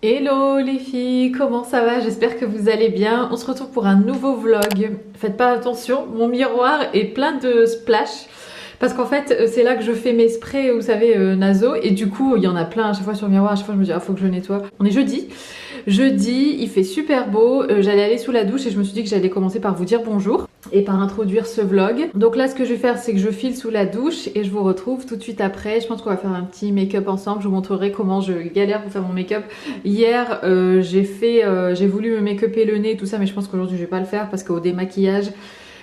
Hello les filles, comment ça va? J'espère que vous allez bien. On se retrouve pour un nouveau vlog. Faites pas attention, mon miroir est plein de splash. Parce qu'en fait, c'est là que je fais mes sprays, vous savez, naso. Et du coup, il y en a plein à chaque fois sur le miroir. À chaque fois, je me dis, ah, faut que je nettoie. On est jeudi. Jeudi, il fait super beau. J'allais aller sous la douche et je me suis dit que j'allais commencer par vous dire bonjour et par introduire ce vlog. Donc là, ce que je vais faire, c'est que je file sous la douche et je vous retrouve tout de suite après. Je pense qu'on va faire un petit make-up ensemble. Je vous montrerai comment je galère pour faire mon make-up. Hier, j'ai voulu me make-upper le nez, tout ça, mais je pense qu'aujourd'hui, je vais pas le faire parce qu'au démaquillage,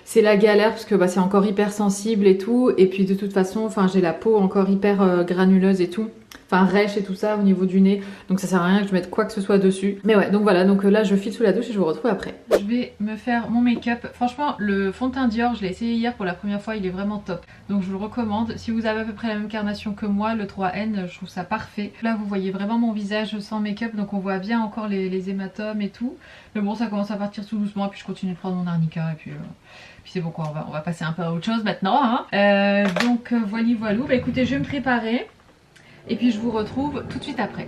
c'est la galère parce que bah, c'est encore hyper sensible et tout. Et puis de toute façon, enfin, j'ai la peau encore hyper granuleuse et tout. Enfin, rêche et tout ça au niveau du nez. Donc ça sert à rien que je mette quoi que ce soit dessus. Mais ouais, donc voilà. Donc là, je file sous la douche et je vous retrouve après. Je vais me faire mon make-up. Franchement, le fond de teint Dior, je l'ai essayé hier pour la première fois. Il est vraiment top. Donc je vous le recommande. Si vous avez à peu près la même carnation que moi, le 3N, je trouve ça parfait. Là, vous voyez vraiment mon visage sans make-up. Donc on voit bien encore les hématomes et tout. Mais bon, ça commence à partir tout doucement. Et puis je continue de prendre mon arnica. Et puis c'est bon quoi, on va passer un peu à autre chose maintenant. Hein. Donc voilà, voilà. Bah écoutez, je vais me préparer. Et puis je vous retrouve tout de suite après.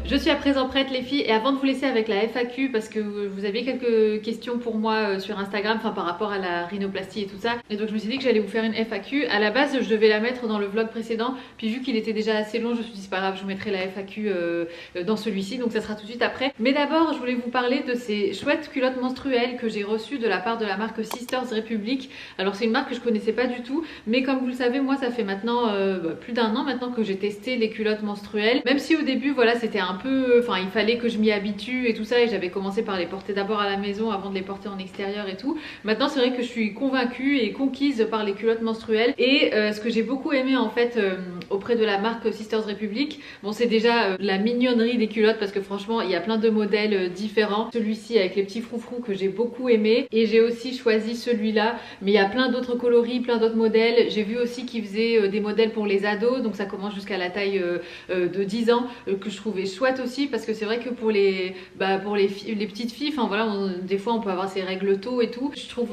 Je suis à présent prête les filles et avant de vous laisser avec la FAQ parce que vous aviez quelques questions pour moi sur Instagram, enfin par rapport à la rhinoplastie et tout ça, et donc je me suis dit que j'allais vous faire une FAQ. À la base je devais la mettre dans le vlog précédent, puis vu qu'il était déjà assez long, je me suis dit c'est pas grave, je vous mettrai la FAQ dans celui-ci, donc ça sera tout de suite après. Mais d'abord je voulais vous parler de ces chouettes culottes menstruelles que j'ai reçues de la part de la marque Sisters Republic. Alors c'est une marque que je connaissais pas du tout, mais comme vous le savez, moi ça fait maintenant plus d'un an maintenant que j'ai testé les culottes menstruelles, même si au début voilà c'était un peu, enfin il fallait que je m'y habitue et tout ça, et j'avais commencé par les porter d'abord à la maison avant de les porter en extérieur et tout. Maintenant c'est vrai que je suis convaincue et conquise par les culottes menstruelles, et ce que j'ai beaucoup aimé en fait auprès de la marque Sisters Republic, bon c'est déjà la mignonnerie des culottes parce que franchement il y a plein de modèles différents. Celui-ci avec les petits froufrous que j'ai beaucoup aimé, et j'ai aussi choisi celui-là, mais il y a plein d'autres coloris, plein d'autres modèles. J'ai vu aussi qu'ils faisaient des modèles pour les ados, donc ça commence jusqu'à la taille de 10 ans que je trouvais chouette aussi, parce que c'est vrai que pour les petites filles, enfin voilà, des fois on peut avoir ses règles tôt et tout. Je trouve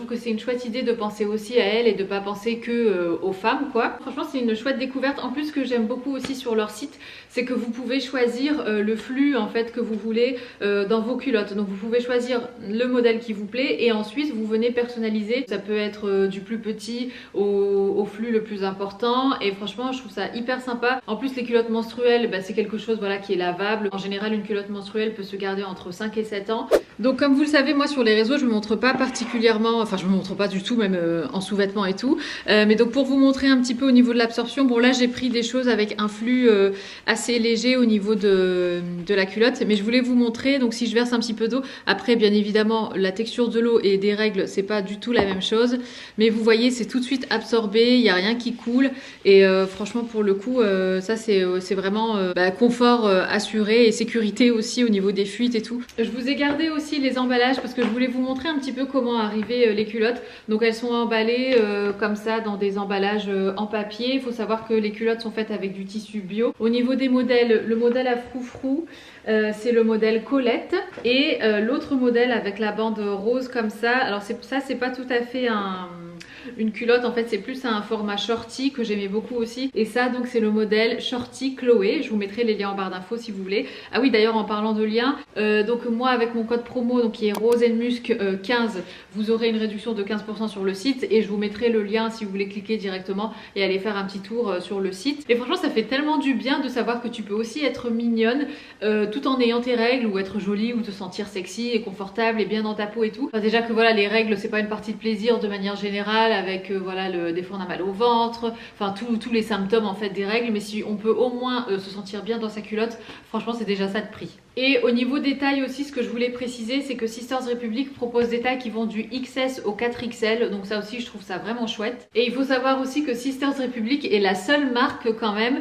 que c'est une chouette idée de penser aussi à elles et de pas penser que aux femmes quoi. Franchement c'est une chouette découverte. En plus, ce que j'aime beaucoup aussi sur leur site, c'est que vous pouvez choisir le flux en fait que vous voulez dans vos culottes. Donc vous pouvez choisir le modèle qui vous plaît et ensuite vous venez personnaliser. Ça peut être du plus petit au flux le plus important, et franchement je trouve ça hyper sympa. En plus les culottes menstruelles, bah, c'est quelque chose voilà qui est lavable. En général une culotte menstruelle peut se garder entre 5 et 7 ans. Donc comme vous le savez, moi sur les réseaux je me montre pas particulièrement, enfin je me montre pas du tout même en sous-vêtements et tout, mais donc pour vous montrer un petit peu au niveau de l'absorption, bon là j'ai pris des choses avec un flux assez léger au niveau de la culotte, mais je voulais vous montrer. Donc si je verse un petit peu d'eau, après bien évidemment la texture de l'eau et des règles c'est pas du tout la même chose, mais vous voyez c'est tout de suite absorbé, il n'y a rien qui coule, et franchement pour le coup ça c'est vraiment confort assuré et sécurité aussi au niveau des fuites et tout. Je vous ai gardé aussi les emballages parce que je voulais vous montrer un petit peu comment arriver les culottes. Donc elles sont emballées comme ça dans des emballages en papier. Il faut savoir que les culottes sont faites avec du tissu bio. Au niveau des modèles, le modèle à froufrou c'est le modèle Colette, et l'autre modèle avec la bande rose comme ça, alors ça c'est pas tout à fait une culotte, en fait c'est plus un format shorty que j'aimais beaucoup aussi, et ça donc c'est le modèle shorty Chloé. Je vous mettrai les liens en barre d'infos si vous voulez. Ah oui d'ailleurs en parlant de liens, donc moi avec mon code promo donc qui est Rose Musc 15, vous aurez une réduction de 15% sur le site, et je vous mettrai le lien si vous voulez cliquer directement et aller faire un petit tour sur le site. Et franchement ça fait tellement du bien de savoir que tu peux aussi être mignonne tout en ayant tes règles, ou être jolie, ou te sentir sexy et confortable et bien dans ta peau et tout. Enfin, déjà que voilà les règles c'est pas une partie de plaisir de manière générale, avec voilà des fois on a mal au ventre, enfin tous les symptômes en fait des règles, mais si on peut au moins se sentir bien dans sa culotte, franchement c'est déjà ça de prix. Et au niveau des tailles aussi, ce que je voulais préciser, c'est que Sisters Republic propose des tailles qui vont du XS au 4XL, donc ça aussi je trouve ça vraiment chouette. Et il faut savoir aussi que Sisters Republic est la seule marque quand même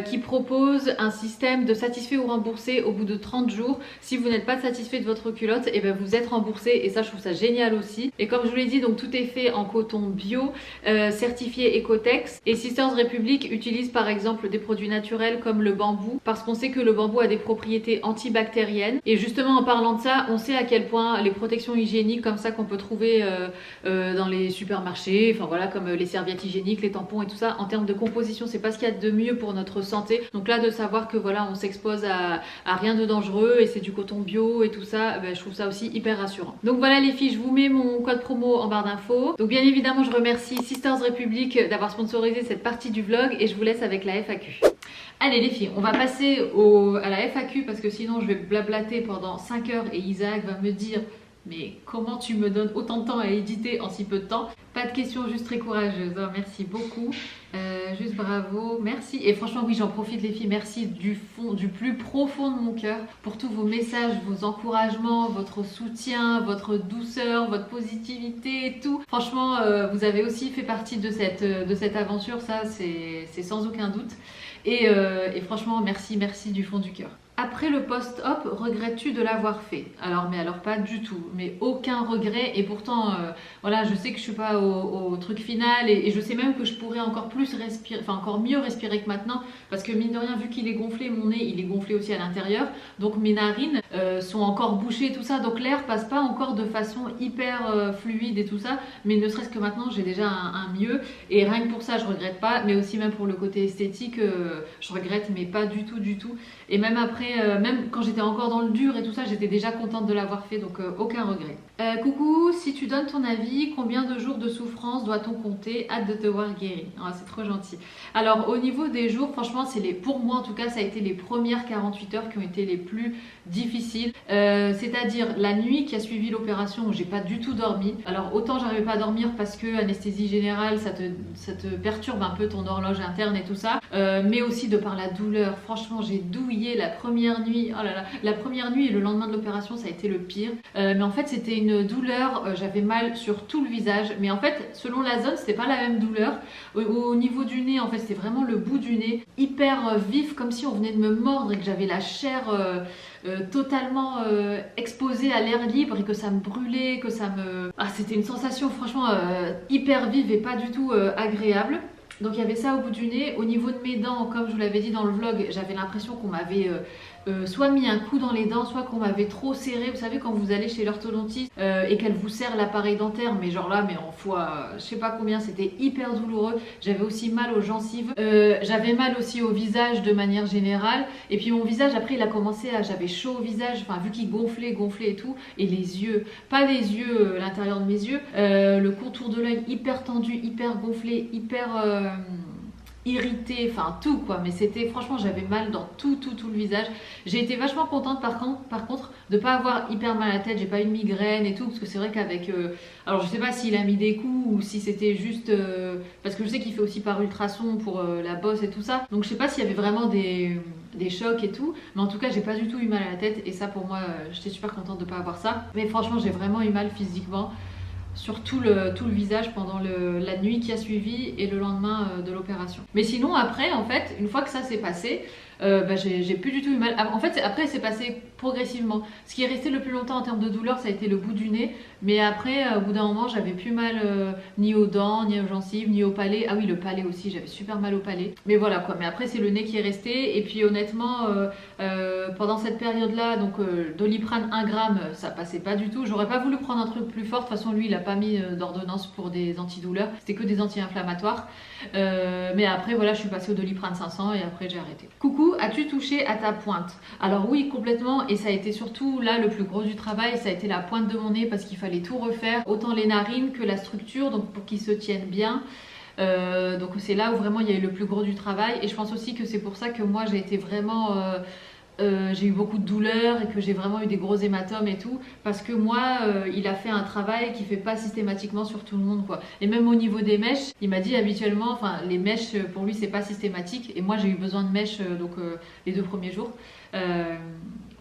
qui propose un système de satisfait ou remboursé au bout de 30 jours. Si vous n'êtes pas satisfait de votre culotte, et ben vous êtes remboursé, et ça je trouve ça génial aussi. Et comme je vous l'ai dit, donc tout est fait en coton bio, certifié Ecotex. Et Sisters Republic utilise par exemple des produits naturels comme le bambou, parce qu'on sait que le bambou a des propriétés antibactériennes. Et justement en parlant de ça, on sait à quel point les protections hygiéniques comme ça qu'on peut trouver dans les supermarchés, enfin voilà, comme les serviettes hygiéniques, les tampons et tout ça, en termes de composition, c'est pas ce qu'il y a de mieux pour notre santé. Donc là, de savoir que voilà, on s'expose à rien de dangereux et c'est du coton bio et tout ça, ben, je trouve ça aussi hyper rassurant. Donc voilà les filles, je vous mets mon code promo en barre d'infos. Donc bien évidemment, je remercie Sisters Republic d'avoir sponsorisé cette partie du vlog et je vous laisse avec la FAQ. Allez les filles, on va passer à la FAQ parce que sinon je vais blablater pendant 5 heures et Isaac va me dire mais comment tu me donnes autant de temps à éditer en si peu de temps? Pas de questions, juste très courageuse, oh, merci beaucoup, juste bravo, merci. Et franchement oui, j'en profite les filles, merci du plus profond de mon cœur pour tous vos messages, vos encouragements, votre soutien, votre douceur, votre positivité et tout. Franchement, vous avez aussi fait partie de cette aventure, ça c'est sans aucun doute. Et franchement, merci du fond du cœur. Après le post-op, regrettes-tu de l'avoir fait? Alors pas du tout, mais aucun regret. Et pourtant, voilà, je sais que je suis pas au truc final et je sais même que je pourrais encore plus respirer, enfin encore mieux respirer que maintenant, parce que mine de rien, vu qu'il est gonflé, mon nez, il est gonflé aussi à l'intérieur, donc mes narines sont encore bouchées et tout ça, donc l'air passe pas encore de façon hyper fluide et tout ça, mais ne serait-ce que maintenant, j'ai déjà un mieux et rien que pour ça, je regrette pas, mais aussi même pour le côté esthétique, je regrette, mais pas du tout. Et même après, même quand j'étais encore dans le dur et tout ça, j'étais déjà contente de l'avoir fait, donc aucun regret. Coucou, si tu donnes ton avis, combien de jours de souffrance doit-on compter? Hâte de te voir guéri. Oh, c'est trop gentil. Alors au niveau des jours, franchement, pour moi en tout cas, ça a été les premières 48 heures qui ont été les plus difficiles. C'est-à-dire la nuit qui a suivi l'opération où j'ai pas du tout dormi. Alors autant j'arrivais pas à dormir parce que anesthésie générale, ça te perturbe un peu ton horloge interne et tout ça, mais aussi de par la douleur. Franchement, j'ai douillé la première nuit. Oh là là, la première nuit et le lendemain de l'opération, ça a été le pire. Mais en fait, c'était une douleur. J'avais mal sur tout le visage. Mais en fait, selon la zone, c'était pas la même douleur. Au niveau du nez, en fait, c'était vraiment le bout du nez, hyper vif, comme si on venait de me mordre et que j'avais la chair totalement exposée à l'air libre et que ça me brûlait, que ça me... Ah, c'était une sensation franchement hyper vive et pas du tout agréable. Donc il y avait ça au bout du nez. Au niveau de mes dents, comme je vous l'avais dit dans le vlog, j'avais l'impression qu'on m'avait soit mis un coup dans les dents, soit qu'on m'avait trop serré. Vous savez quand vous allez chez l'orthodontiste et qu'elle vous serre l'appareil dentaire, mais genre là, mais en fois je sais pas combien, c'était hyper douloureux. J'avais aussi mal aux gencives, j'avais mal aussi au visage de manière générale. Et puis mon visage après il a commencé à, j'avais chaud au visage, enfin vu qu'il gonflait et tout. Et les yeux, pas les yeux, l'intérieur de mes yeux, le contour de l'œil hyper tendu, hyper gonflé, hyper irritée, enfin tout quoi, mais c'était franchement j'avais mal dans tout le visage. J'ai été vachement contente par contre de pas avoir hyper mal à la tête, j'ai pas eu de migraine et tout, parce que c'est vrai qu'avec alors je sais pas s'il a mis des coups ou si c'était juste parce que je sais qu'il fait aussi par ultrason pour la bosse et tout ça, donc je sais pas s'il y avait vraiment des chocs et tout, mais en tout cas j'ai pas du tout eu mal à la tête et ça pour moi j'étais super contente de pas avoir ça, mais franchement j'ai vraiment eu mal physiquement sur tout le visage pendant la nuit qui a suivi et le lendemain de l'opération. Mais sinon après en fait, une fois que ça s'est passé, j'ai plus du tout eu mal. En fait après c'est passé progressivement. Ce qui est resté le plus longtemps en termes de douleur, ça a été le bout du nez, mais après au bout d'un moment j'avais plus mal ni aux dents, ni aux gencives, ni au palais. Ah oui, le palais aussi, j'avais super mal au palais, mais voilà quoi. Mais après c'est le nez qui est resté. Et puis honnêtement pendant cette période là, donc Doliprane 1 gramme, ça passait pas du tout. J'aurais pas voulu prendre un truc plus fort, de toute façon lui il a pas mis d'ordonnance pour des antidouleurs, c'était que des anti-inflammatoires, mais après voilà, je suis passée au Doliprane 500 et après j'ai arrêté. Coucou, as-tu touché à ta pointe? Alors oui, complètement, et ça a été surtout là le plus gros du travail, ça a été la pointe de mon nez parce qu'il fallait tout refaire, autant les narines que la structure, donc pour qu'ils se tiennent bien. Donc c'est là où vraiment il y a eu le plus gros du travail, et je pense aussi que c'est pour ça que moi j'ai été vraiment j'ai eu beaucoup de douleurs et que j'ai vraiment eu des gros hématomes et tout, parce que moi il a fait un travail qui fait pas systématiquement sur tout le monde quoi. Et même au niveau des mèches, il m'a dit habituellement, enfin les mèches pour lui c'est pas systématique, et moi j'ai eu besoin de mèches donc les 2 premiers jours.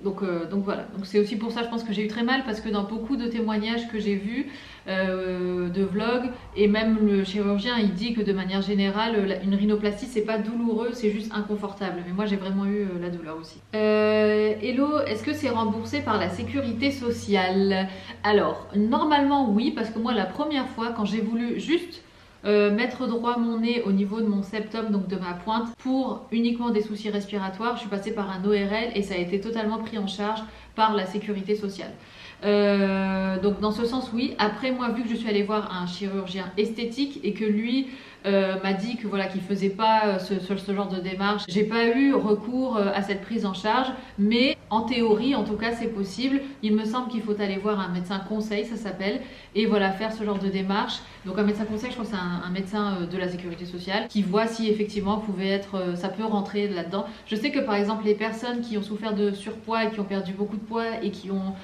Donc voilà, donc c'est aussi pour ça je pense que j'ai eu très mal, parce que dans beaucoup de témoignages que j'ai vus, de vlogs, et même le chirurgien il dit que de manière générale une rhinoplastie c'est pas douloureux, c'est juste inconfortable, mais moi j'ai vraiment eu la douleur aussi. Hello, est-ce que c'est remboursé par la sécurité sociale? Alors normalement oui, parce que moi la première fois quand j'ai voulu juste mettre droit mon nez au niveau de mon septum, donc de ma pointe, pour uniquement des soucis respiratoires, je suis passée par un ORL et ça a été totalement pris en charge par la sécurité sociale. Donc dans ce sens oui. Après moi, vu que je suis allée voir un chirurgien esthétique et que lui m'a dit que voilà, qu'il faisait pas ce genre de démarche, j'ai pas eu recours à cette prise en charge, mais en théorie en tout cas c'est possible. Il me semble qu'il faut aller voir un médecin conseil, ça s'appelle, et voilà, faire ce genre de démarche. Donc un médecin conseil, je crois que c'est un médecin de la sécurité sociale qui voit si effectivement ça peut rentrer là-dedans. Je sais que par exemple les personnes qui ont souffert de surpoids et qui ont perdu beaucoup de poids et qui ont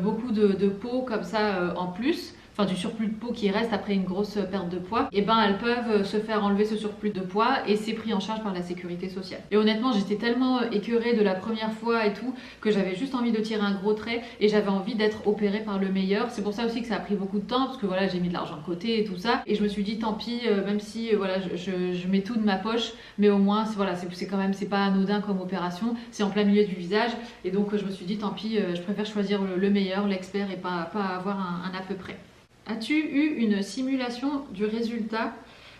beaucoup de peau comme ça en plus, enfin du surplus de peau qui reste après une grosse perte de poids, et ben elles peuvent se faire enlever ce surplus de poids et c'est pris en charge par la sécurité sociale. Et honnêtement j'étais tellement écœurée de la première fois et tout que j'avais juste envie de tirer un gros trait et j'avais envie d'être opérée par le meilleur. C'est pour ça aussi que ça a pris beaucoup de temps, parce que voilà, j'ai mis de l'argent de côté et tout ça, et je me suis dit tant pis, même si voilà, je mets tout de ma poche, mais au moins voilà, c'est quand même, c'est pas anodin comme opération, c'est en plein milieu du visage, et donc je me suis dit tant pis, je préfère choisir le meilleur, l'expert, et pas avoir un à peu près. As-tu eu une simulation du résultat?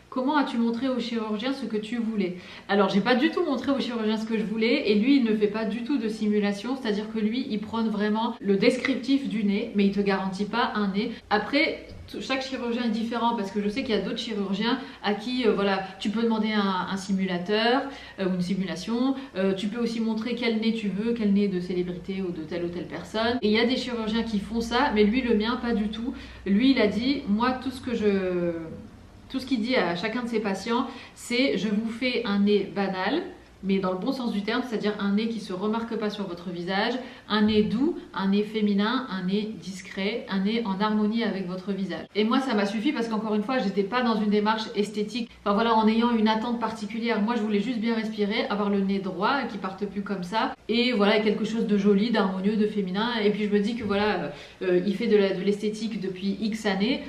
Comment as-tu montré au chirurgien ce que tu voulais? Alors, j'ai pas du tout montré au chirurgien ce que je voulais, et lui, il ne fait pas du tout de simulation, c'est-à-dire que lui, il prône vraiment le descriptif du nez, mais il te garantit pas un nez. Après, chaque chirurgien est différent, parce que je sais qu'il y a d'autres chirurgiens à qui voilà, tu peux demander un simulateur ou une simulation, tu peux aussi montrer quel nez tu veux, quel nez de célébrité ou de telle personne, et il y a des chirurgiens qui font ça, mais lui, le mien, pas du tout. Lui, il a dit, moi, tout ce qu'il dit à chacun de ses patients, c'est: je vous fais un nez banal, mais dans le bon sens du terme, c'est-à-dire un nez qui ne se remarque pas sur votre visage, un nez doux, un nez féminin, un nez discret, un nez en harmonie avec votre visage. Et moi, ça m'a suffi, parce qu'encore une fois, j'étais pas dans une démarche esthétique, enfin voilà, en ayant une attente particulière. Moi, je voulais juste bien respirer, avoir le nez droit, qui parte plus comme ça, et voilà, quelque chose de joli, d'harmonieux, de féminin. Et puis je me dis que voilà, il fait de l'esthétique depuis X années,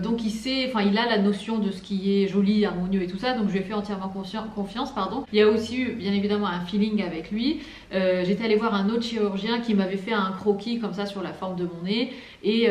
donc il a la notion de ce qui est joli, harmonieux et tout ça, donc je lui ai fait entièrement confiance, pardon. Il y a aussi bien évidemment un feeling avec lui. J'étais allée voir un autre chirurgien qui m'avait fait un croquis comme ça sur la forme de mon nez, et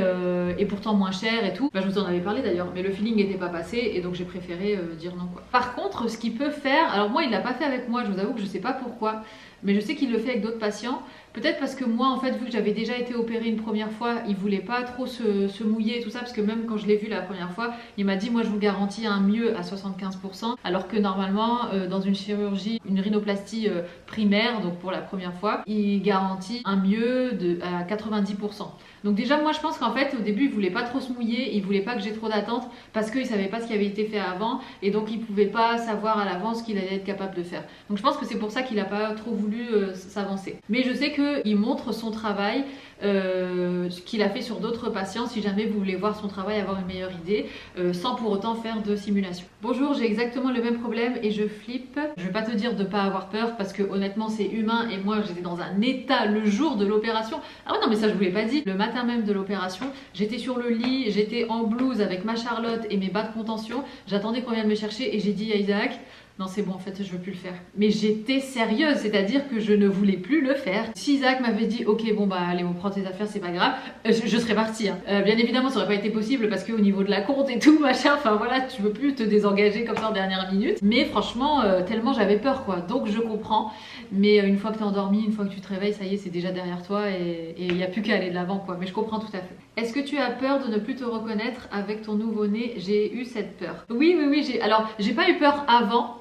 pourtant moins cher et tout. Je vous en avais parlé d'ailleurs, mais le feeling n'était pas passé, et donc j'ai préféré dire non quoi. Par contre, ce qu'il peut faire, alors moi il l'a pas fait avec moi, je vous avoue que je sais pas pourquoi, mais je sais qu'il le fait avec d'autres patients. Peut-être parce que moi, en fait, vu que j'avais déjà été opérée une première fois, il voulait pas trop se mouiller et tout ça, parce que même quand je l'ai vu la première fois, il m'a dit: moi je vous garantis un mieux à 75%, alors que normalement dans une chirurgie, une rhinoplastie primaire, donc pour la première fois, il garantit un mieux à 90%. Donc déjà moi je pense qu'en fait au début il voulait pas trop se mouiller, il voulait pas que j'ai trop d'attentes, parce qu'il savait pas ce qui avait été fait avant, et donc il pouvait pas savoir à l'avance ce qu'il allait être capable de faire. Donc je pense que c'est pour ça qu'il a pas trop voulu s'avancer. Mais je sais qu'il montre son travail, ce qu'il a fait sur d'autres patients, si jamais vous voulez voir son travail, avoir une meilleure idée, sans pour autant faire de simulation. Bonjour, j'ai exactement le même problème et je flippe. Je vais pas te dire de pas avoir peur, parce que honnêtement c'est humain, et moi j'étais dans un état le jour de l'opération. Ah ouais, non mais ça je vous l'ai pas dit. Le matin même de l'opération, j'étais sur le lit, j'étais en blouse avec ma Charlotte et mes bas de contention, j'attendais qu'on vienne me chercher, et j'ai dit à Isaac: non c'est bon, en fait je veux plus le faire. Mais j'étais sérieuse, c'est-à-dire que je ne voulais plus le faire. Si Isaac m'avait dit: ok bon bah allez on prend tes affaires, c'est pas grave, je serais partie hein. Bien évidemment ça aurait pas été possible, parce qu'au niveau de la compte et tout machin, enfin voilà, tu peux plus te désengager comme ça en dernière minute. Mais franchement tellement j'avais peur quoi, donc je comprends. Mais une fois que t'es endormi, une fois que tu te réveilles, ça y est, c'est déjà derrière toi, et il n'y a plus qu'à aller de l'avant quoi. Mais je comprends tout à fait. Est-ce que tu as peur de ne plus te reconnaître avec ton nouveau-né? J'ai eu cette peur. Oui, alors j'ai pas eu peur avant.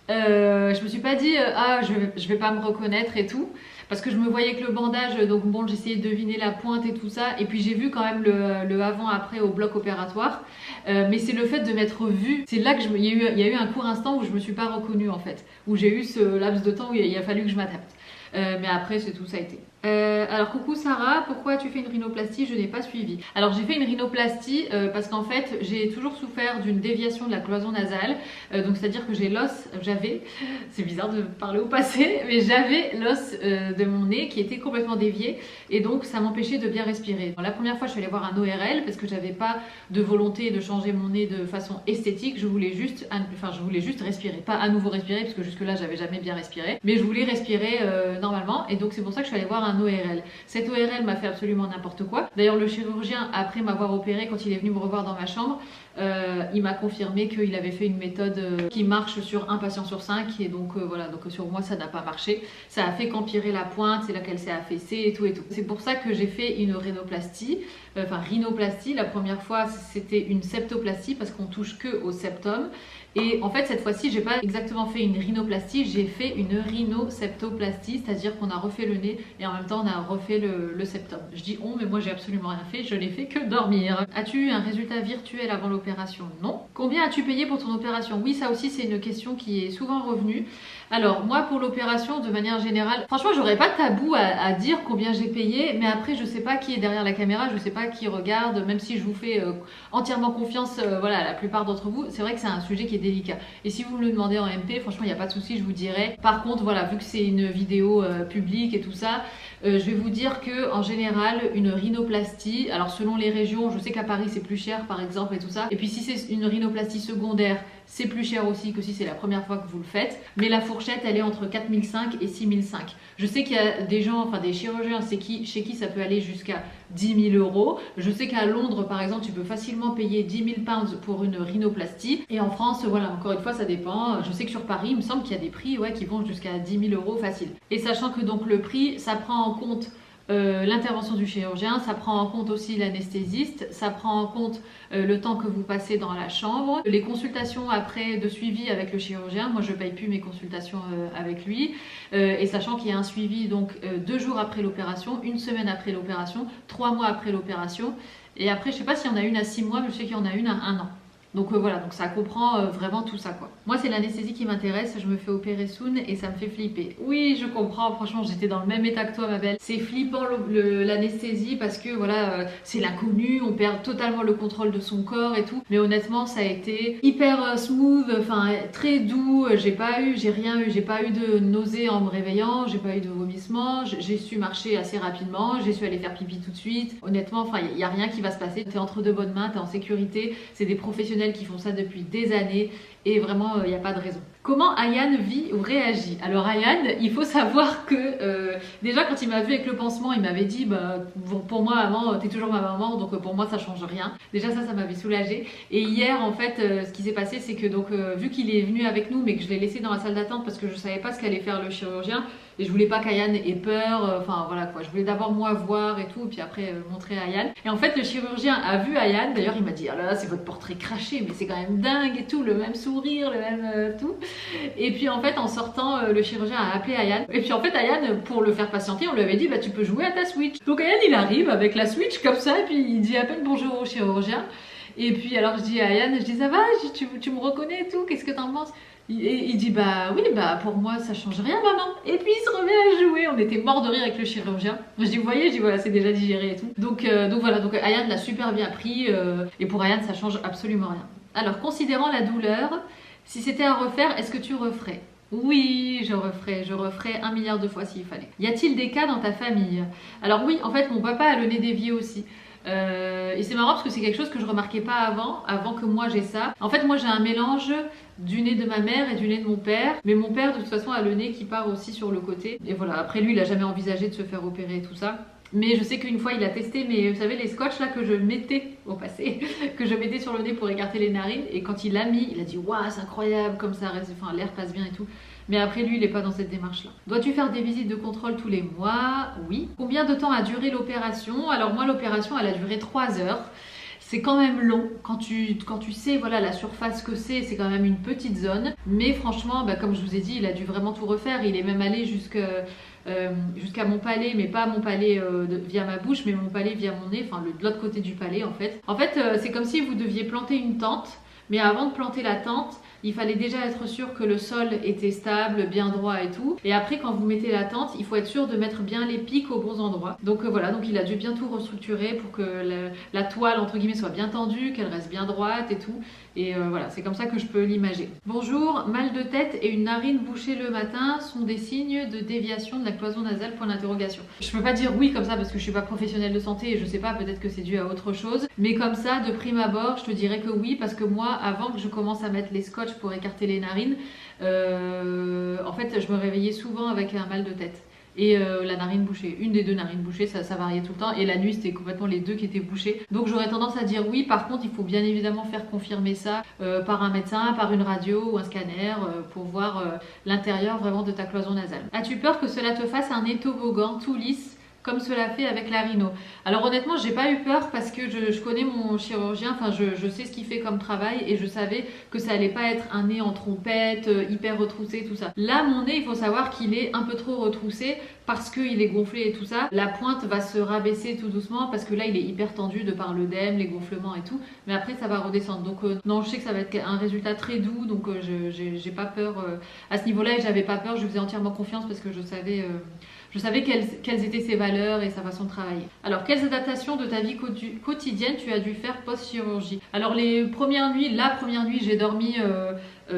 Je me suis pas dit ah je vais pas me reconnaître et tout, parce que je me voyais avec le bandage, donc bon j'essayais de deviner la pointe et tout ça, et puis j'ai vu quand même le avant-après au bloc opératoire, mais c'est le fait de m'être vue, c'est là que il y a eu un court instant où je me suis pas reconnue en fait, où j'ai eu ce laps de temps où il a fallu que je m'adapte. Mais après c'est tout, ça a été. Alors coucou Sarah, pourquoi tu fais une rhinoplastie? Je n'ai pas suivi. Alors j'ai fait une rhinoplastie parce qu'en fait j'ai toujours souffert d'une déviation de la cloison nasale. Donc c'est-à-dire que c'est bizarre de parler au passé, mais j'avais l'os de mon nez qui était complètement dévié et donc ça m'empêchait de bien respirer. La première fois je suis allée voir un ORL parce que j'avais pas de volonté de changer mon nez de façon esthétique, je voulais juste respirer, pas à nouveau respirer parce que jusque là j'avais jamais bien respiré, mais je voulais respirer normalement et donc c'est pour ça que je suis allée voir un ORL. Cet ORL m'a fait absolument n'importe quoi. D'ailleurs le chirurgien, après m'avoir opéré, quand il est venu me revoir dans ma chambre, il m'a confirmé qu'il avait fait une méthode qui marche sur un patient sur 5 et donc voilà, donc sur moi ça n'a pas marché. Ça a fait qu'empirer la pointe, c'est là qu'elle s'est affaissée et tout et tout. C'est pour ça que j'ai fait une rhinoplastie, rhinoplastie. La première fois c'était une septoplastie parce qu'on touche que au septum. Et en fait cette fois-ci j'ai pas exactement fait une rhinoplastie, j'ai fait une rhinoseptoplastie, c'est-à-dire qu'on a refait le nez et en même temps on a refait le septum. Je dis on, mais moi j'ai absolument rien fait, je n'ai fait que dormir. As-tu eu un résultat virtuel avant l'opération? Non. Combien as-tu payé pour ton opération? Oui, ça aussi c'est une question qui est souvent revenue. Alors moi pour l'opération de manière générale, franchement j'aurais pas de tabou à dire combien j'ai payé, mais après je sais pas qui est derrière la caméra, je sais pas qui regarde, même si je vous fais entièrement confiance, voilà, la plupart d'entre vous, c'est vrai que c'est un sujet qui est délicat. Et si vous me le demandez en MP, franchement il n'y a pas de souci, je vous dirai. Par contre voilà, vu que c'est une vidéo publique et tout ça, je vais vous dire que en général une rhinoplastie, alors selon les régions, je sais qu'à Paris c'est plus cher par exemple et tout ça, et puis si c'est une rhinoplastie secondaire, c'est plus cher aussi que si c'est la première fois que vous le faites, mais la fourchette elle est entre 4005 et 6005. Je sais qu'il y a des gens, enfin des chirurgiens chez qui ça peut aller jusqu'à 10 000 euros. Je sais qu'à Londres par exemple tu peux facilement payer 10 000 pounds pour une rhinoplastie, et en France voilà, encore une fois ça dépend. Je sais que sur Paris il me semble qu'il y a des prix qui vont jusqu'à 10 000 euros facile. Et sachant que donc le prix ça prend en compte l'intervention du chirurgien, ça prend en compte aussi l'anesthésiste, ça prend en compte le temps que vous passez dans la chambre, les consultations après de suivi avec le chirurgien. Moi je paye plus mes consultations avec lui, et sachant qu'il y a un suivi donc 2 jours après l'opération, 1 semaine après l'opération, 3 mois après l'opération, et après je sais pas s'il y en a une à 6 mois, mais je sais qu'il y en a une à 1 an. Donc voilà, donc ça comprend vraiment tout ça quoi. Moi c'est l'anesthésie qui m'intéresse, je me fais opérer soon et ça me fait flipper. Oui je comprends, franchement j'étais dans le même état que toi ma belle. C'est flippant l'anesthésie parce que voilà, c'est l'inconnu, on perd totalement le contrôle de son corps et tout. Mais honnêtement ça a été hyper smooth, enfin très doux, j'ai pas eu de nausées en me réveillant, j'ai pas eu de vomissements, j'ai su marcher assez rapidement, j'ai su aller faire pipi tout de suite. Honnêtement, enfin il y a rien qui va se passer, t'es entre de bonnes mains, t'es en sécurité, c'est des professionnels qui font ça depuis des années et vraiment il n'y a pas de raison. Comment Ayane vit ou réagit? Alors Ayane, il faut savoir que déjà quand il m'a vu avec le pansement, il m'avait dit pour moi maman t'es toujours ma maman, donc pour moi ça change rien. Déjà ça m'avait soulagée. Et hier en fait ce qui s'est passé c'est que donc vu qu'il est venu avec nous mais que je l'ai laissé dans la salle d'attente parce que je savais pas ce qu'allait faire le chirurgien et je voulais pas qu'Ayane ait peur, enfin voilà quoi, je voulais d'abord moi voir et tout et puis après montrer à Ayane. Et en fait le chirurgien a vu Ayane, d'ailleurs il m'a dit ah là là c'est votre portrait craché mais c'est quand même dingue et tout, le même sourire, le même tout. Et puis en fait en sortant le chirurgien a appelé Ayane et puis en fait Ayane pour le faire patienter on lui avait dit bah tu peux jouer à ta Switch. Donc Ayane il arrive avec la Switch comme ça et puis il dit à peine bonjour au chirurgien et puis alors je dis à Ayane, je dis ça va, tu me reconnais et tout, qu'est-ce que t'en penses? Et il dit bah oui bah pour moi ça change rien maman. Et puis il se remet à jouer, on était mort de rire avec le chirurgien. Je dis vous voyez, je dis voilà c'est déjà digéré et tout. Donc voilà, donc Ayane l'a super bien pris et pour Ayane ça change absolument rien. Alors considérant la douleur, si c'était à refaire, est-ce que tu referais? Oui, je referais 1 milliard de fois s'il fallait. Y a-t-il des cas dans ta famille? Alors oui, en fait mon papa a le nez dévié aussi. Et c'est marrant parce que c'est quelque chose que je remarquais pas avant que moi j'ai ça. En fait moi j'ai un mélange du nez de ma mère et du nez de mon père, mais mon père de toute façon a le nez qui part aussi sur le côté. Et voilà, après lui il a jamais envisagé de se faire opérer et tout ça. Mais je sais qu'une fois il a testé, mais vous savez les scotch là que je mettais au passé, que je mettais sur le nez pour écarter les narines, et quand il l'a mis, il a dit waouh c'est incroyable comme ça, enfin l'air passe bien et tout. Mais après lui il n'est pas dans cette démarche là. Dois-tu faire des visites de contrôle tous les mois? Oui. Combien de temps a duré l'opération? Alors moi l'opération elle a duré 3 heures. C'est quand même long, quand tu sais voilà la surface que c'est quand même une petite zone. Mais franchement, comme je vous ai dit, il a dû vraiment tout refaire. Il est même allé jusqu'à mon palais, mais pas mon palais via ma bouche, mais mon palais via mon nez, enfin de l'autre côté du palais en fait. En fait, c'est comme si vous deviez planter une tente, mais avant de planter la tente, il fallait déjà être sûr que le sol était stable, bien droit et tout. Et après, quand vous mettez la tente, il faut être sûr de mettre bien les pics aux bons endroits. Donc voilà, donc il a dû bien tout restructurer pour que la toile, entre guillemets, soit bien tendue, qu'elle reste bien droite et tout. Et voilà, c'est comme ça que je peux l'imager. Bonjour, mal de tête et une narine bouchée le matin sont des signes de déviation de la cloison nasale, point d'interrogation. Je peux pas dire oui comme ça parce que je suis pas professionnelle de santé et je sais pas, peut-être que c'est dû à autre chose. Mais comme ça, de prime abord, je te dirais que oui, parce que moi, avant que je commence à mettre les scotch pour écarter les narines, en fait, je me réveillais souvent avec un mal de tête. Et la narine bouchée, une des deux narines bouchées, ça variait tout le temps. Et la nuit, c'était complètement les deux qui étaient bouchées. Donc j'aurais tendance à dire oui. Par contre, il faut bien évidemment faire confirmer ça par un médecin, par une radio ou un scanner pour voir l'intérieur vraiment de ta cloison nasale. As-tu peur que cela te fasse un nez toboggan tout lisse comme cela fait avec la rhino? Alors honnêtement, j'ai pas eu peur parce que je connais mon chirurgien, enfin je sais ce qu'il fait comme travail et je savais que ça allait pas être un nez en trompette, hyper retroussé, tout ça. Là, mon nez, il faut savoir qu'il est un peu trop retroussé parce qu'il est gonflé et tout ça. La pointe va se rabaisser tout doucement parce que là, il est hyper tendu de par l'œdème, les gonflements et tout. Mais après, ça va redescendre. Donc non, je sais que ça va être un résultat très doux, donc j'ai pas peur à ce niveau-là et j'avais pas peur, je faisais entièrement confiance parce que je savais quelles étaient ses valeurs et sa façon de travailler. Alors, quelles adaptations de ta vie quotidienne tu as dû faire post-chirurgie? Alors, la première nuit, j'ai dormi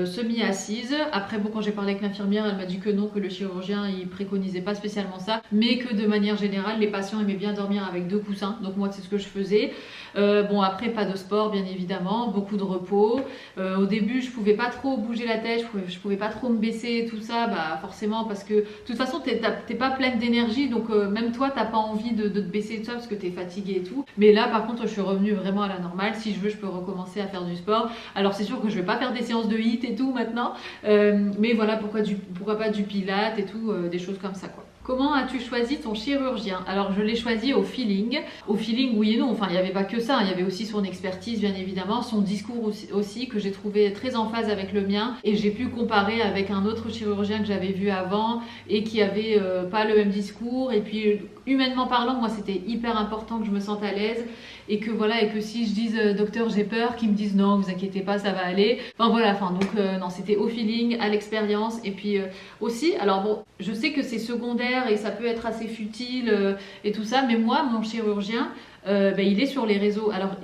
semi-assise. Après, bon, quand j'ai parlé avec l'infirmière, elle m'a dit que non, que le chirurgien, il préconisait pas spécialement ça, mais que de manière générale, les patients aimaient bien dormir avec 2 coussins. Donc moi, c'est ce que je faisais. Bon, après, pas de sport, bien évidemment, beaucoup de repos. Au début, je pouvais pas trop bouger la tête, je pouvais pas trop me baisser, tout ça, bah forcément, parce que de toute façon, t'es pas pleine d'énergie, donc même toi, t'as pas envie de te baisser de ça parce que t'es fatiguée et tout. Mais là, par contre, je suis revenue vraiment à la normale. Si je veux, je peux recommencer à faire du sport. Alors, c'est sûr que je vais pas faire des séances de HIIT et tout maintenant, mais voilà, pourquoi pas du pilates et tout, des choses comme ça, quoi. Comment as-tu choisi ton chirurgien? Alors je l'ai choisi au feeling. Au feeling, oui et non. Enfin, il n'y avait pas que ça. Il y avait aussi son expertise, bien évidemment, son discours aussi que j'ai trouvé très en phase avec le mien. Et j'ai pu comparer avec un autre chirurgien que j'avais vu avant et qui avait pas le même discours. Et puis, humainement parlant, moi, c'était hyper important que je me sente à l'aise et que voilà, et que si je dise docteur, j'ai peur, qu'ils me disent non, vous inquiétez pas, ça va aller. Enfin voilà. Enfin donc non, c'était au feeling, à l'expérience et puis aussi. Alors bon, je sais que c'est secondaire et ça peut être assez futile et tout ça, mais moi, mon chirurgien, il est sur les réseaux. Alors,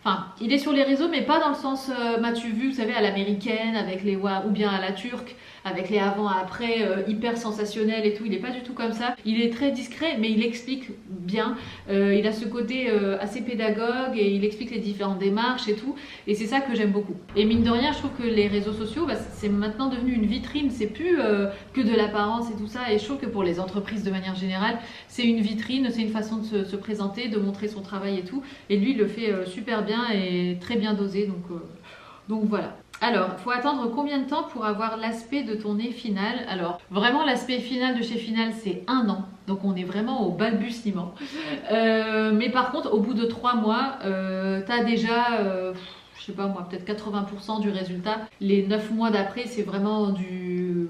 enfin, il est sur les réseaux, mais pas dans le sens m'as-tu vu, vous savez, à l'américaine, avec les ou bien à la turque, avec les avant-après hyper sensationnels et tout. Il n'est pas du tout comme ça. Il est très discret, mais il explique bien. Il a ce côté assez pédagogue et il explique les différentes démarches et tout. Et c'est ça que j'aime beaucoup. Et mine de rien, je trouve que les réseaux sociaux, c'est maintenant devenu une vitrine. C'est plus que de l'apparence et tout ça. Et je trouve que pour les entreprises de manière générale, c'est une vitrine, c'est une façon de se présenter, de montrer son travail et tout. Et lui, il le fait super bien et très bien dosé. Donc voilà. Alors, il faut attendre combien de temps pour avoir l'aspect de ton nez final? Alors, vraiment, l'aspect final de chez Final, c'est 1 an. Donc, on est vraiment au balbutiement. Mais par contre, au bout de 3 mois, tu as déjà, je sais pas moi, peut-être 80% du résultat. Les 9 mois d'après, c'est vraiment du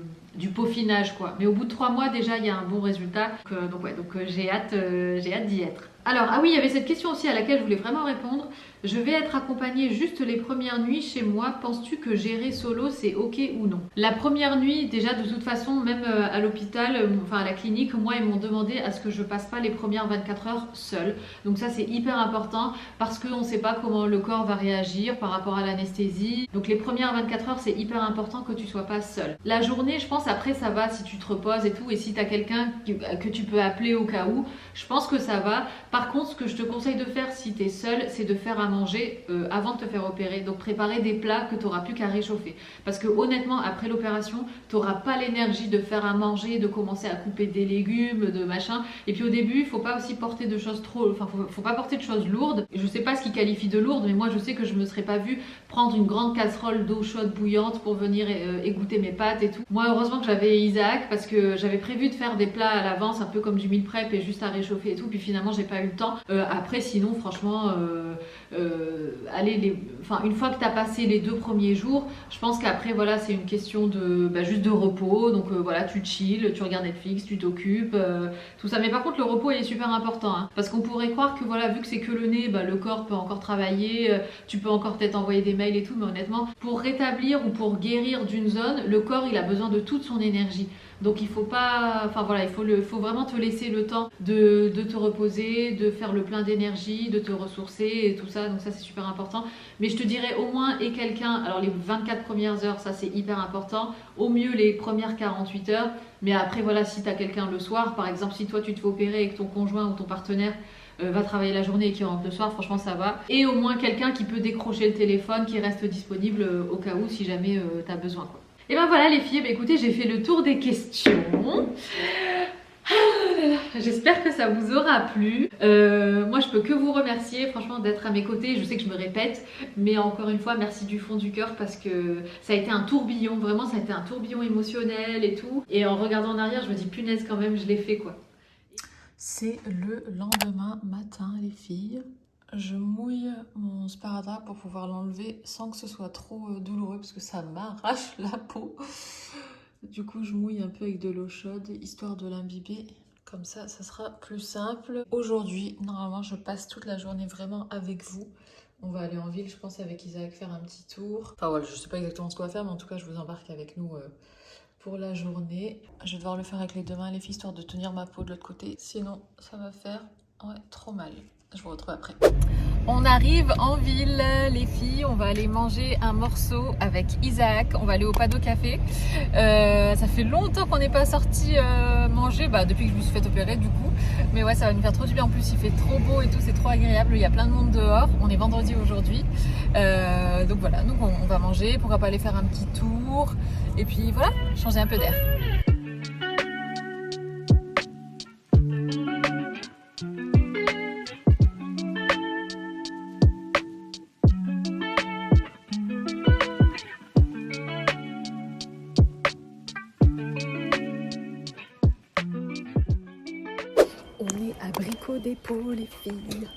peaufinage, quoi. Mais au bout de 3 mois, déjà, il y a un bon résultat. Donc j'ai hâte d'y être. Alors, ah oui, il y avait cette question aussi à laquelle je voulais vraiment répondre. Je vais être accompagnée juste les premières nuits chez moi. Penses-tu que gérer solo, c'est ok ou non? La première nuit, déjà, de toute façon, même à l'hôpital, enfin à la clinique, moi, ils m'ont demandé à ce que je passe pas les premières 24 heures seule. Donc ça, c'est hyper important parce qu'on ne sait pas comment le corps va réagir par rapport à l'anesthésie. Donc les premières 24 heures, c'est hyper important que tu sois pas seule. La journée, je pense, après, ça va si tu te reposes et tout. Et si tu as quelqu'un que tu peux appeler au cas où, je pense que ça va. Par contre, ce que je te conseille de faire si tu es seule, c'est de faire à manger avant de te faire opérer. Donc préparer des plats que tu n'auras plus qu'à réchauffer. Parce que honnêtement, après l'opération, tu n'auras pas l'énergie de faire à manger, de commencer à couper des légumes, de machin. Et puis au début, il ne faut pas aussi porter de choses faut pas porter de choses lourdes. Je ne sais pas ce qui qualifie de lourde, mais moi je sais que je ne me serais pas vue prendre une grande casserole d'eau chaude bouillante pour venir égoutter mes pâtes et tout. Moi, heureusement que j'avais Isaac parce que j'avais prévu de faire des plats à l'avance, un peu comme du meal prep et juste à réchauffer et tout. Puis finalement, j'ai pas pas eu le temps. Après, sinon, franchement, une fois que tu as passé les 2 premiers jours, je pense qu'après, voilà, c'est une question de juste de repos. Donc voilà, tu chill, tu regardes Netflix, tu t'occupes, tout ça. Mais par contre, le repos, il est super important. Hein, parce qu'on pourrait croire que voilà, vu que c'est que le nez, le corps peut encore travailler, tu peux encore peut-être envoyer des mails et tout, mais honnêtement, pour rétablir ou pour guérir d'une zone, le corps, il a besoin de toute son énergie. Donc il faut pas, enfin voilà, faut vraiment te laisser le temps de te reposer, de faire le plein d'énergie, de te ressourcer et tout ça. Donc ça c'est super important. Mais je te dirais au moins et quelqu'un, alors les 24 premières heures, ça c'est hyper important. Au mieux les premières 48 heures. Mais après voilà, si tu as quelqu'un le soir, par exemple si toi tu te fais opérer et que ton conjoint ou ton partenaire va travailler la journée et qui rentre le soir, franchement ça va. Et au moins quelqu'un qui peut décrocher le téléphone, qui reste disponible au cas où si jamais tu as besoin quoi. Et ben voilà les filles, écoutez, j'ai fait le tour des questions. J'espère que ça vous aura plu. Moi je peux que vous remercier franchement d'être à mes côtés. Je sais que je me répète, mais encore une fois merci du fond du cœur parce que ça a été un tourbillon, vraiment ça a été un tourbillon émotionnel et tout. Et en regardant en arrière je me dis punaise quand même je l'ai fait quoi. C'est le lendemain matin les filles. Je mouille mon sparadrap pour pouvoir l'enlever sans que ce soit trop douloureux parce que ça m'arrache la peau. Du coup, je mouille un peu avec de l'eau chaude histoire de l'imbiber. Comme ça sera plus simple. Aujourd'hui, normalement, je passe toute la journée vraiment avec vous. On va aller en ville, je pense, avec Isaac faire un petit tour. Enfin voilà, je sais pas exactement ce qu'on va faire, mais en tout cas, je vous embarque avec nous pour la journée. Je vais devoir le faire avec les deux mains, les filles, histoire de tenir ma peau de l'autre côté. Sinon, ça va faire trop mal. Je vous retrouve après. On arrive en ville, les filles. On va aller manger un morceau avec Isaac. On va aller au Pado Café. Ça fait longtemps qu'on n'est pas sorti manger, depuis que je me suis fait opérer du coup. Mais ouais, ça va nous faire trop du bien. En plus, il fait trop beau et tout, c'est trop agréable. Il y a plein de monde dehors. On est vendredi aujourd'hui. Donc voilà, donc on va manger. Pourquoi pas aller faire un petit tour. Et puis voilà, changer un peu d'air. Dépôt les filles.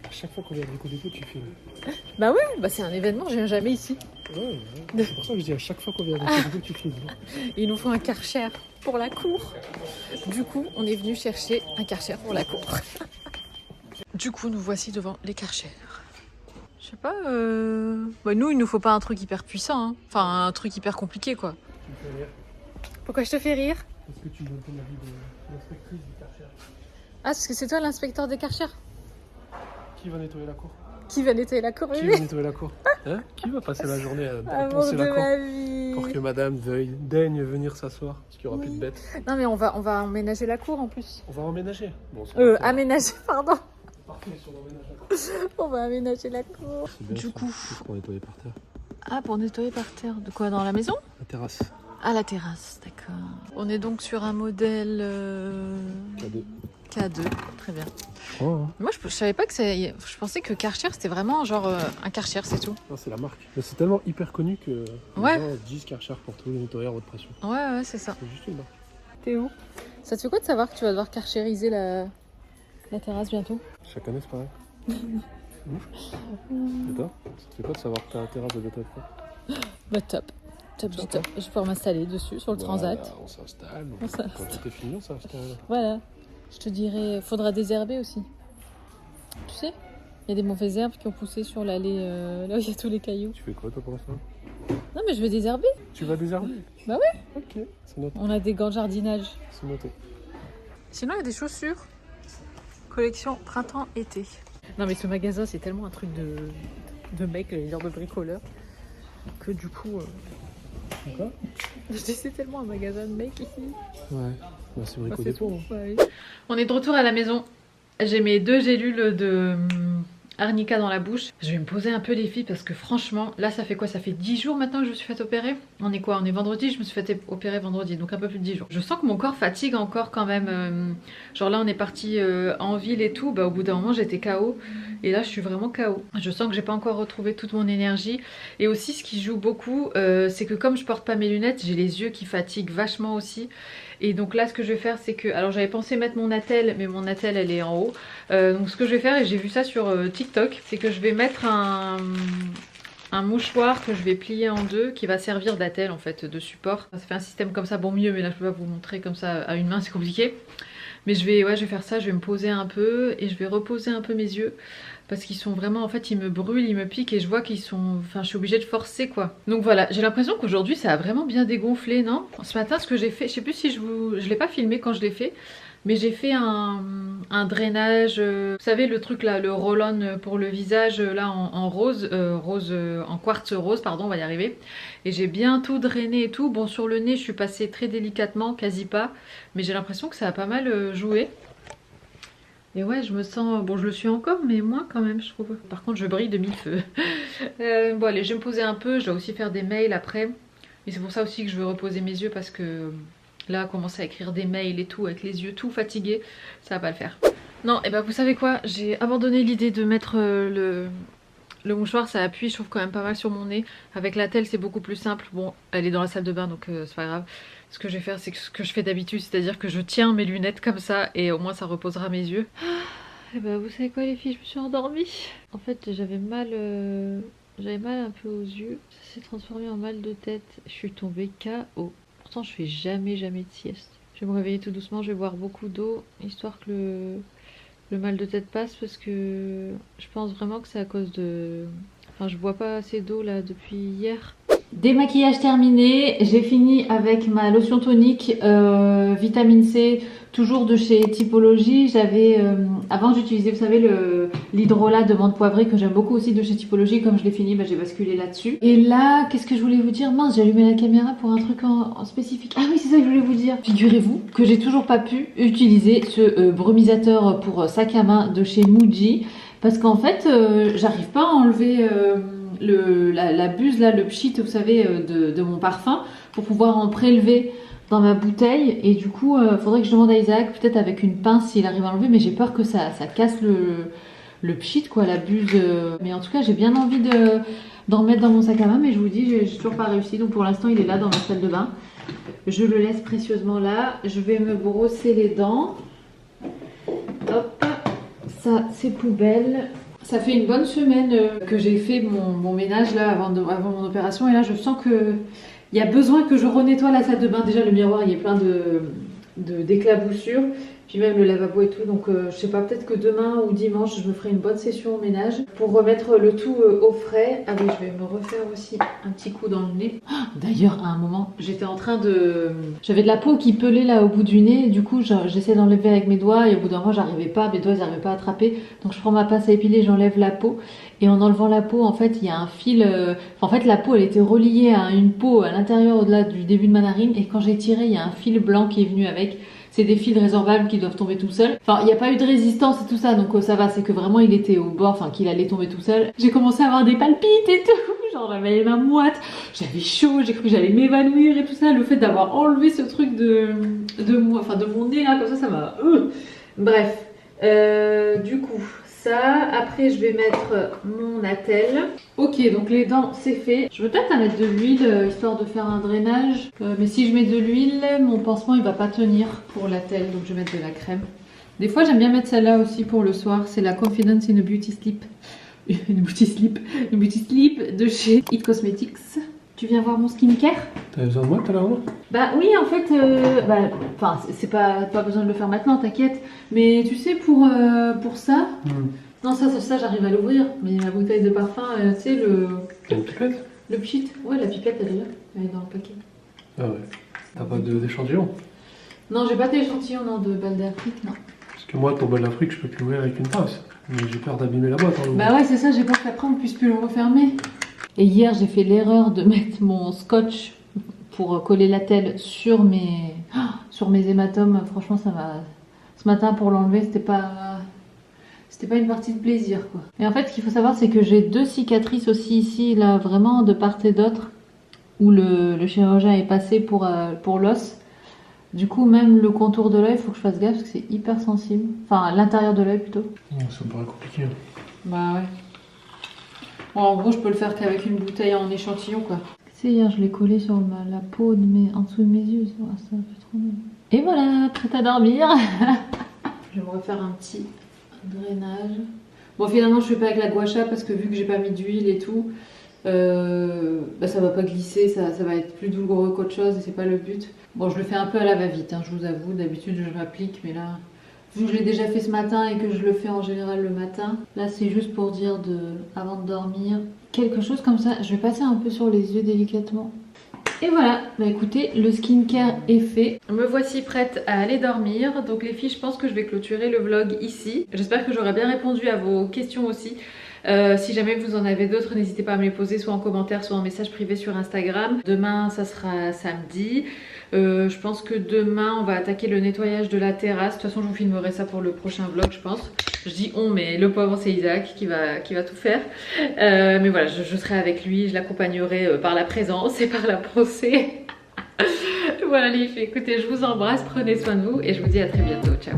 À chaque fois qu'on vient à Brico Dépôt, tu filmes. Bah ouais, c'est un événement, je viens jamais ici. Ouais, c'est pour ça que je dis à chaque fois qu'on vient à Brico Dépôt, tu filmes. Il nous faut un Karcher pour la cour. Du coup, on est venu chercher un Karcher pour la cour. Du coup, nous voici devant les Karcher. Je sais pas, nous, il nous faut pas un truc hyper puissant, hein. Enfin un truc hyper compliqué quoi. Tu me fais rire. Pourquoi je te fais rire? Parce que tu donnes ton avis de l'inspectrice du Karcher. Ah, parce que c'est toi l'inspecteur des Karcher? Qui va nettoyer la cour? Qui va nettoyer la cour? Qui va nettoyer la cour? Hein? Qui va passer la journée à Amour poncer de la cour ma vie. pour que madame daigne venir s'asseoir? Parce qu'il n'y aura plus de bêtes. Non mais on va emménager la cour en plus. On va emménager. Bon, ça va faire. Aménager, pardon. Parfait, si on emménage la cour. On va aménager la cour. Bien, du coup. pour nettoyer par terre. Ah, pour nettoyer par terre. De quoi, dans la maison? La terrasse. Ah, la terrasse, d'accord. On est donc sur un modèle K2, très bien. Oh, hein. Moi, je savais pas que c'est. Je pensais que Karcher, c'était vraiment genre un Karcher, c'est tout. Non, c'est la marque. Mais c'est tellement hyper connu que Ouais. les gens disent Karcher pour tous les nettoyeurs haute pression. Ouais, c'est ça. C'est juste une marque. T'es où? Ça te fait quoi de savoir que tu vas devoir karchériser la terrasse bientôt? Chaque année, c'est pareil. Et toi? Ça te fait quoi de savoir que ta terrasse doit être faite? Bah top. Top du top. Je vais pouvoir m'installer dessus sur le transat. On s'installe. On s'installe. Quand tout est fini, on s'installe. Voilà. Je te dirais, faudra désherber aussi. Tu sais, il y a des mauvaises herbes qui ont poussé sur l'allée, là où il y a tous les cailloux. Tu fais quoi toi pour l'instant? Non mais je vais désherber. Tu vas désherber? Bah ouais. Ok, c'est noté. On a des gants de jardinage. C'est noté. Sinon il y a des chaussures. Collection printemps-été. Non mais ce magasin c'est tellement un truc de mec, genre de bricoleur, que du coup... Quoi? Je dis c'est tellement un magasin de mec ici. Ouais, bah, c'est Brico Dépôt. Ouais. On est de retour à la maison. J'ai mes 2 gélules de arnica dans la bouche. Je vais me poser un peu les filles parce que franchement, là ça fait quoi? Ça fait 10 jours maintenant que je me suis fait opérer. On est quoi? On est vendredi, je me suis fait opérer vendredi, donc un peu plus de 10 jours. Je sens que mon corps fatigue encore quand même. Genre là on est parti en ville et tout, bah au bout d'un moment j'étais KO. Et là je suis vraiment KO. Je sens que j'ai pas encore retrouvé toute mon énergie. Et aussi ce qui joue beaucoup, c'est que comme je porte pas mes lunettes, j'ai les yeux qui fatiguent vachement aussi. Et donc là ce que je vais faire c'est que, alors j'avais pensé mettre mon attelle, mais mon attelle elle est en haut. Donc ce que je vais faire, et j'ai vu ça sur TikTok, c'est que je vais mettre un mouchoir que je vais plier en deux, qui va servir d'attelle en fait, de support. Ça fait un système comme ça, bon mieux, mais là je peux pas vous montrer comme ça à une main, c'est compliqué. Mais je vais faire ça, je vais me poser un peu et je vais reposer un peu mes yeux. Parce qu'ils sont vraiment, en fait, ils me brûlent, ils me piquent et je vois qu'ils sont... Enfin, je suis obligée de forcer, quoi. Donc voilà, j'ai l'impression qu'aujourd'hui, ça a vraiment bien dégonflé, non? Ce matin, ce que j'ai fait, je sais plus si je l'ai pas filmé quand je l'ai fait, mais j'ai fait un drainage, vous savez, le truc là, le roll-on pour le visage, là, en rose, en quartz rose, pardon, on va y arriver. Et j'ai bien tout drainé et tout. Bon, sur le nez, je suis passée très délicatement, quasi pas, mais j'ai l'impression que ça a pas mal joué. Et ouais, je me sens... Bon, je le suis encore, mais moins quand même, je trouve. Par contre, je brille de mille feux. Bon, allez, je vais me poser un peu. Je dois aussi faire des mails après. Et c'est pour ça aussi que je veux reposer mes yeux, parce que là, commencer à écrire des mails et tout, avec les yeux tout fatigués, ça va pas le faire. Non, et ben vous savez quoi? J'ai abandonné l'idée de mettre le mouchoir, ça appuie, je trouve quand même pas mal sur mon nez. Avec la telle, c'est beaucoup plus simple. Bon, elle est dans la salle de bain, donc c'est pas grave. Ce que je vais faire, c'est ce que je fais d'habitude, c'est-à-dire que je tiens mes lunettes comme ça et au moins ça reposera mes yeux. Et bah vous savez quoi les filles, je me suis endormie. En fait j'avais mal un peu aux yeux. Ça s'est transformé en mal de tête. Je suis tombée KO. Pourtant je fais jamais de sieste. Je vais me réveiller tout doucement, je vais boire beaucoup d'eau, histoire que le mal de tête passe, parce que je pense vraiment que c'est à cause de... Enfin je bois pas assez d'eau là depuis hier. Démaquillage terminé, j'ai fini avec ma lotion tonique vitamine C, toujours de chez Typologie. J'avais avant j'utilisais, vous savez, l'hydrolat de menthe poivrée que j'aime beaucoup aussi de chez Typologie. Comme je l'ai fini, bah, j'ai basculé là-dessus. Et là, qu'est-ce que je voulais vous dire? Mince, j'ai allumé la caméra pour un truc en spécifique. Ah oui, c'est ça que je voulais vous dire. Figurez-vous que j'ai toujours pas pu utiliser ce brumisateur pour sac à main de chez Muji, parce qu'en fait, j'arrive pas à enlever... la buse là, le pchit, vous savez, de mon parfum, pour pouvoir en prélever dans ma bouteille. Et du coup faudrait que je demande à Isaac, peut-être avec une pince s'il arrive à enlever, mais j'ai peur que ça casse le pchit quoi, la buse. Mais en tout cas j'ai bien envie d'en mettre dans mon sac à main, mais je vous dis j'ai toujours pas réussi. Donc pour l'instant il est là dans ma salle de bain, je le laisse précieusement là. Je vais me brosser les dents. Hop, ça c'est poubelle. Ça fait une bonne semaine que j'ai fait mon ménage là avant mon opération, et là je sens que il y a besoin que je renettoie la salle de bain. Déjà le miroir il est plein d'éclaboussures, puis même le lavabo et tout. Donc je sais pas, peut-être que demain ou dimanche je me ferai une bonne session au ménage pour remettre le tout au frais. Ah oui, je vais me refaire aussi un petit coup dans le nez. D'ailleurs à un moment j'étais en train de... J'avais de la peau qui pelait là au bout du nez, du coup j'essaie d'enlever avec mes doigts, et au bout d'un moment j'arrivais pas, mes doigts ils n'arrivaient pas à attraper. Donc je prends ma pince à épiler, j'enlève la peau, et en enlevant la peau en fait il y a un fil... En fait la peau elle était reliée à une peau à l'intérieur au-delà du début de ma narine, et quand j'ai tiré il y a un fil blanc qui est venu avec. C'est des fils résorbables qui doivent tomber tout seuls. Enfin, il n'y a pas eu de résistance et tout ça, donc ça va. C'est que vraiment, il était au bord, enfin, qu'il allait tomber tout seul. J'ai commencé à avoir des palpites et tout. Genre, j'avais ma moite, j'avais chaud, j'ai cru que j'allais m'évanouir et tout ça. Le fait d'avoir enlevé ce truc de mon nez là, comme ça m'a... Bref, du coup... Ça. Après je vais mettre mon attelle. Ok, donc les dents c'est fait. Je veux peut-être à mettre de l'huile histoire de faire un drainage, mais si je mets de l'huile, mon pansement il va pas tenir pour l'attelle, donc je vais mettre de la crème. Des fois j'aime bien mettre celle-là aussi pour le soir, c'est la Confidence in a Beauty Sleep. Une beauty sleep de chez It Cosmetics. Tu viens voir mon skincare? T'avais besoin de moi tout à l'heure, non? Bah oui, en fait, c'est pas besoin de le faire maintenant, t'inquiète. Mais tu sais, pour ça, non, ça j'arrive à l'ouvrir. Mais ma bouteille de parfum, tu sais, T'as une pipette? le pchit. Ouais, la pipette, elle est là. Elle est dans le paquet. Ah ouais. T'as pas d'échantillon? Non, j'ai pas d'échantillon, non, de balle d'Afrique, non. Parce que moi, ton bol d'Afrique, je peux plus l'ouvrir avec une pince. Mais j'ai peur d'abîmer la boîte. Bah ouais, c'est ça, j'ai peur qu'après on puisse plus le refermer. Et hier, j'ai fait l'erreur de mettre mon scotch pour coller la telle sur mes hématomes. Franchement, ça m'a... Ce matin, pour l'enlever, c'était pas C'était pas une partie de plaisir quoi. Et en fait, ce qu'il faut savoir, c'est que j'ai 2 cicatrices aussi ici, là, vraiment de part et d'autre, où le chirurgien est passé pour l'os. Du coup, même le contour de l'œil, il faut que je fasse gaffe parce que c'est hyper sensible. Enfin, l'intérieur de l'œil plutôt. Ça me paraît compliqué. Bah ouais. Bon, en gros, je peux le faire qu'avec une bouteille en échantillon quoi. Tu sais, hier, je l'ai collé sur la peau en dessous de mes yeux. Ça fait trop mal. Et voilà, prête à dormir. Je vais me refaire un petit drainage. Bon, finalement, je fais pas avec la gua sha parce que vu que j'ai pas mis d'huile et tout, bah, ça va pas glisser, ça va être plus douloureux qu'autre chose et c'est pas le but. Bon, je le fais un peu à la va-vite, hein, je vous avoue. D'habitude, je m'applique, mais là, vu que je l'ai déjà fait ce matin et que je le fais en général le matin, là, c'est juste pour dire avant de dormir, quelque chose comme ça. Je vais passer un peu sur les yeux délicatement. Et voilà, bah écoutez, le skincare est fait. Me voici prête à aller dormir. Donc les filles, je pense que je vais clôturer le vlog ici. J'espère que j'aurai bien répondu à vos questions aussi. Si jamais vous en avez d'autres, n'hésitez pas à me les poser soit en commentaire, soit en message privé sur Instagram. Demain, ça sera samedi. Je pense que demain, on va attaquer le nettoyage de la terrasse. De toute façon, je vous filmerai ça pour le prochain vlog, je pense. Je dis on, mais le pauvre, c'est Isaac qui va tout faire. Mais voilà, je serai avec lui, je l'accompagnerai par la présence et par la pensée. Voilà les filles, écoutez, je vous embrasse, prenez soin de vous et je vous dis à très bientôt. Ciao.